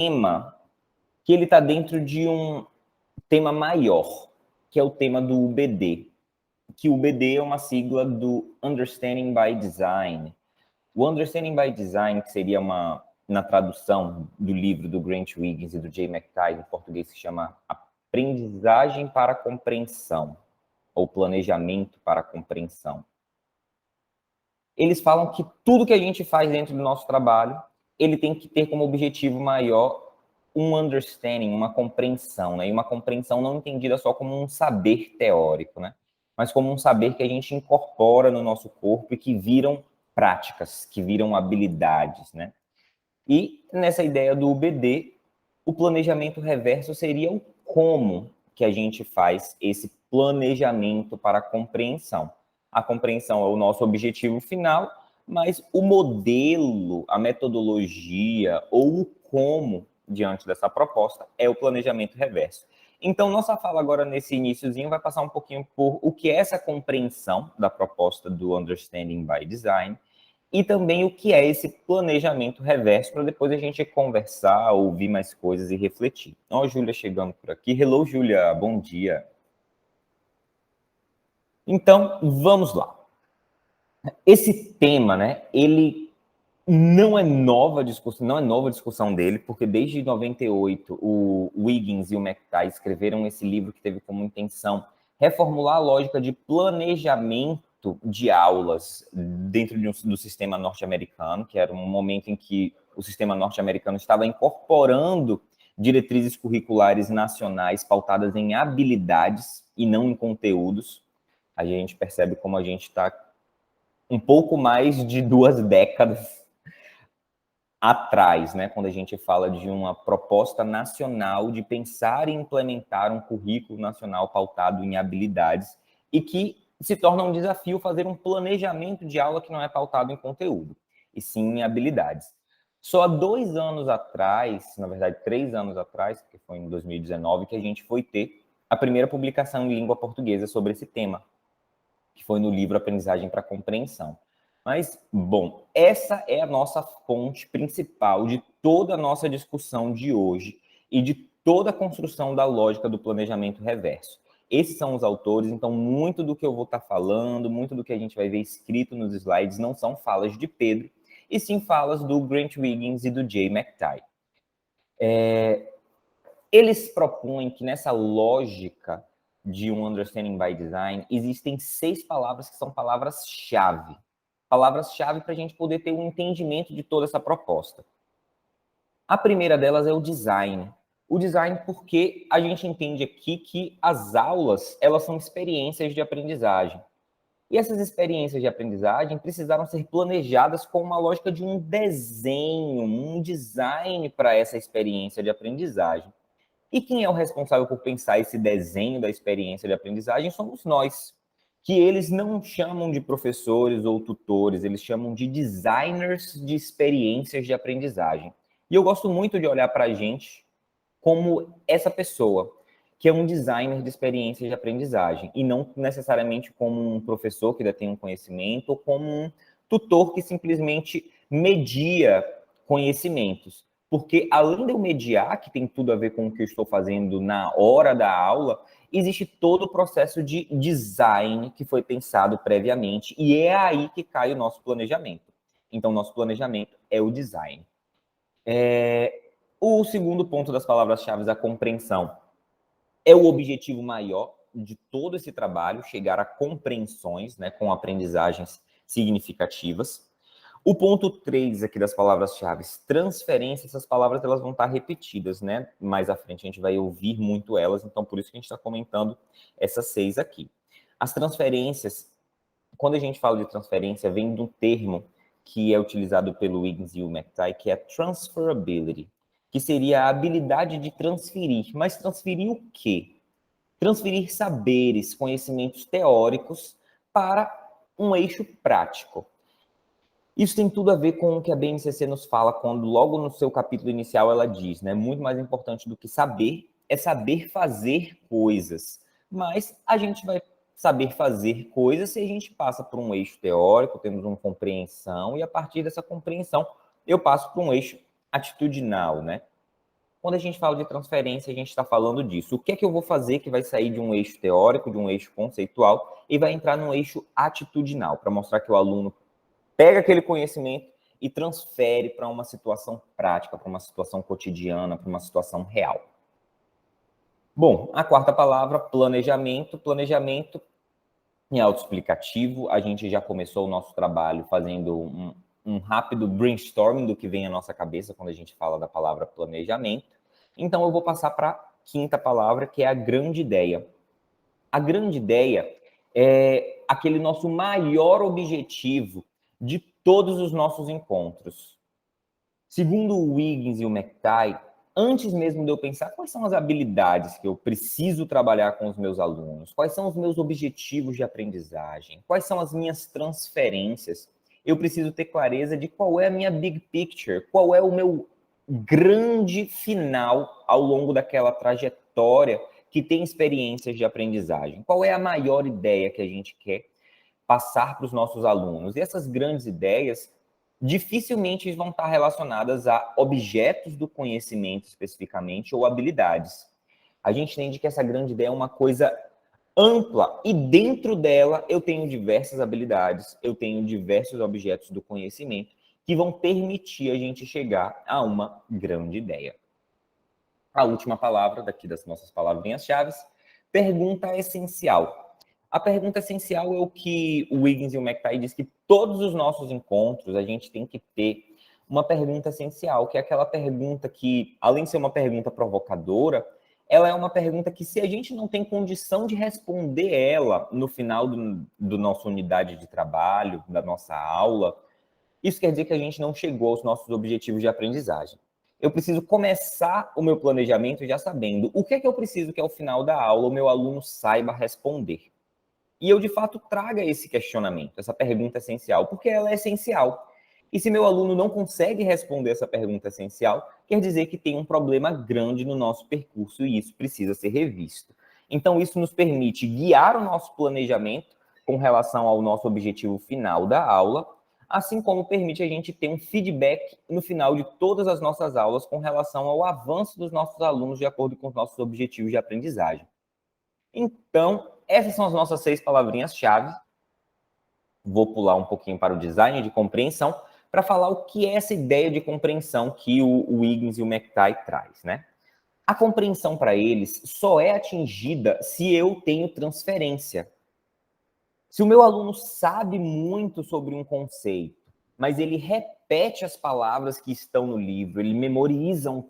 tema que ele está dentro de um tema maior, que é o tema do UBD, que o UBD é uma sigla do Understanding by Design. O Understanding by Design, que seria na tradução do livro do Grant Wiggins e do Jay McTighe, em português se chama Aprendizagem para a Compreensão, ou Planejamento para a Compreensão. Eles falam que tudo que a gente faz dentro do nosso trabalho, ele tem que ter como objetivo maior um understanding, uma compreensão, né? E uma compreensão não entendida só como um saber teórico, né? Mas como um saber que a gente incorpora no nosso corpo e que viram práticas, que viram habilidades, né? E nessa ideia do UBD, o planejamento reverso seria o como que a gente faz esse planejamento para a compreensão. A compreensão é o nosso objetivo final, mas o modelo, a metodologia ou o como diante dessa proposta é o planejamento reverso. Então, nossa fala agora nesse iniciozinho vai passar um pouquinho por o que é essa compreensão da proposta do Understanding by Design e também o que é esse planejamento reverso, para depois a gente conversar, ouvir mais coisas e refletir. Ó, Júlia chegando por aqui. Hello, Júlia, bom dia. Então, vamos lá. Esse tema, né, ele não é nova discussão dele, porque desde 98 o Wiggins e o McTighe escreveram esse livro que teve como intenção reformular a lógica de planejamento de aulas dentro do sistema norte-americano, que era um momento em que o sistema norte-americano estava incorporando diretrizes curriculares nacionais pautadas em habilidades e não em conteúdos. A gente percebe como a gente está um pouco mais de 2 décadas atrás, né, quando a gente fala de uma proposta nacional de pensar e implementar um currículo nacional pautado em habilidades e que se torna um desafio fazer um planejamento de aula que não é pautado em conteúdo, e sim em habilidades. Só há 2 anos atrás, na verdade 3 anos atrás, porque foi em 2019, que a gente foi ter a primeira publicação em língua portuguesa sobre esse tema, que foi no livro Aprendizagem para Compreensão. Mas, bom, essa é a nossa fonte principal de toda a nossa discussão de hoje e de toda a construção da lógica do planejamento reverso. Esses são os autores, então muito do que eu vou estar falando, muito do que a gente vai ver escrito nos slides não são falas de Pedro, e sim falas do Grant Wiggins e do Jay McTighe. Eles propõem que nessa lógica de um Understanding by Design existem 6 palavras que são palavras-chave. Palavras-chave para a gente poder ter um entendimento de toda essa proposta. A primeira delas é o design. O design porque a gente entende aqui que as aulas, elas são experiências de aprendizagem. E essas experiências de aprendizagem precisaram ser planejadas com uma lógica de um desenho, um design para essa experiência de aprendizagem. E quem é o responsável por pensar esse desenho da experiência de aprendizagem somos nós, que eles não chamam de professores ou tutores, eles chamam de designers de experiências de aprendizagem. E eu gosto muito de olhar para a gente como essa pessoa, que é um designer de experiências de aprendizagem, e não necessariamente como um professor que detém um conhecimento, ou como um tutor que simplesmente media conhecimentos. Porque além de eu mediar, que tem tudo a ver com o que eu estou fazendo na hora da aula, existe todo o processo de design que foi pensado previamente, e é aí que cai o nosso planejamento. Então, nosso planejamento é o design. O segundo ponto das palavras-chave, a compreensão, é o objetivo maior de todo esse trabalho, chegar a compreensões, né, com aprendizagens significativas. O ponto 3 aqui das palavras-chave, transferência, essas palavras elas vão estar repetidas, né? Mais à frente a gente vai ouvir muito elas, então por isso que a gente está comentando essas 6 aqui. As transferências, quando a gente fala de transferência, vem de um termo que é utilizado pelo Wiggins e o McTighe, que é transferability, que seria a habilidade de transferir. Mas transferir o quê? Transferir saberes, conhecimentos teóricos para um eixo prático. Isso tem tudo a ver com o que a BNCC nos fala quando, logo no seu capítulo inicial, ela diz, né? Muito mais importante do que saber é saber fazer coisas. Mas a gente vai saber fazer coisas se a gente passa por um eixo teórico, temos uma compreensão, e a partir dessa compreensão eu passo para um eixo atitudinal, né? Quando a gente fala de transferência, a gente está falando disso. O que é que eu vou fazer que vai sair de um eixo teórico, de um eixo conceitual, e vai entrar num eixo atitudinal, para mostrar que o aluno pega aquele conhecimento e transfere para uma situação prática, para uma situação cotidiana, para uma situação real. Bom, a quarta palavra, planejamento. Planejamento em autoexplicativo. A gente já começou o nosso trabalho fazendo um rápido brainstorming do que vem à nossa cabeça quando a gente fala da palavra planejamento. Então, eu vou passar para a quinta palavra, que é a grande ideia. A grande ideia é aquele nosso maior objetivo de todos os nossos encontros. Segundo o Wiggins e o McTighe, antes mesmo de eu pensar quais são as habilidades que eu preciso trabalhar com os meus alunos, quais são os meus objetivos de aprendizagem, quais são as minhas transferências, eu preciso ter clareza de qual é a minha big picture, qual é o meu grande final ao longo daquela trajetória que tem experiências de aprendizagem. Qual é a maior ideia que a gente quer passar para os nossos alunos? E essas grandes ideias dificilmente vão estar relacionadas a objetos do conhecimento especificamente ou habilidades. A gente entende que essa grande ideia é uma coisa ampla e dentro dela eu tenho diversas habilidades, eu tenho diversos objetos do conhecimento que vão permitir a gente chegar a uma grande ideia. A última palavra daqui das nossas palavrinhas-chave, pergunta essencial. A pergunta essencial é o que o Wiggins e o McTighe diz que todos os nossos encontros a gente tem que ter uma pergunta essencial, que é aquela pergunta que, além de ser uma pergunta provocadora, ela é uma pergunta que, se a gente não tem condição de responder ela no final do nossa unidade de trabalho, da nossa aula, isso quer dizer que a gente não chegou aos nossos objetivos de aprendizagem. Eu preciso começar o meu planejamento já sabendo o que é que eu preciso que ao final da aula o meu aluno saiba responder. E eu, de fato, traga esse questionamento, essa pergunta essencial, porque ela é essencial. E se meu aluno não consegue responder essa pergunta essencial, quer dizer que tem um problema grande no nosso percurso e isso precisa ser revisto. Então, isso nos permite guiar o nosso planejamento com relação ao nosso objetivo final da aula, assim como permite a gente ter um feedback no final de todas as nossas aulas com relação ao avanço dos nossos alunos de acordo com os nossos objetivos de aprendizagem. Então, essas são as nossas 6 palavrinhas-chave. Vou pular um pouquinho para o design de compreensão para falar o que é essa ideia de compreensão que o Wiggins e o McTighe traz, né? A compreensão para eles só é atingida se eu tenho transferência. Se o meu aluno sabe muito sobre um conceito, mas ele repete as palavras que estão no livro, ele memoriza um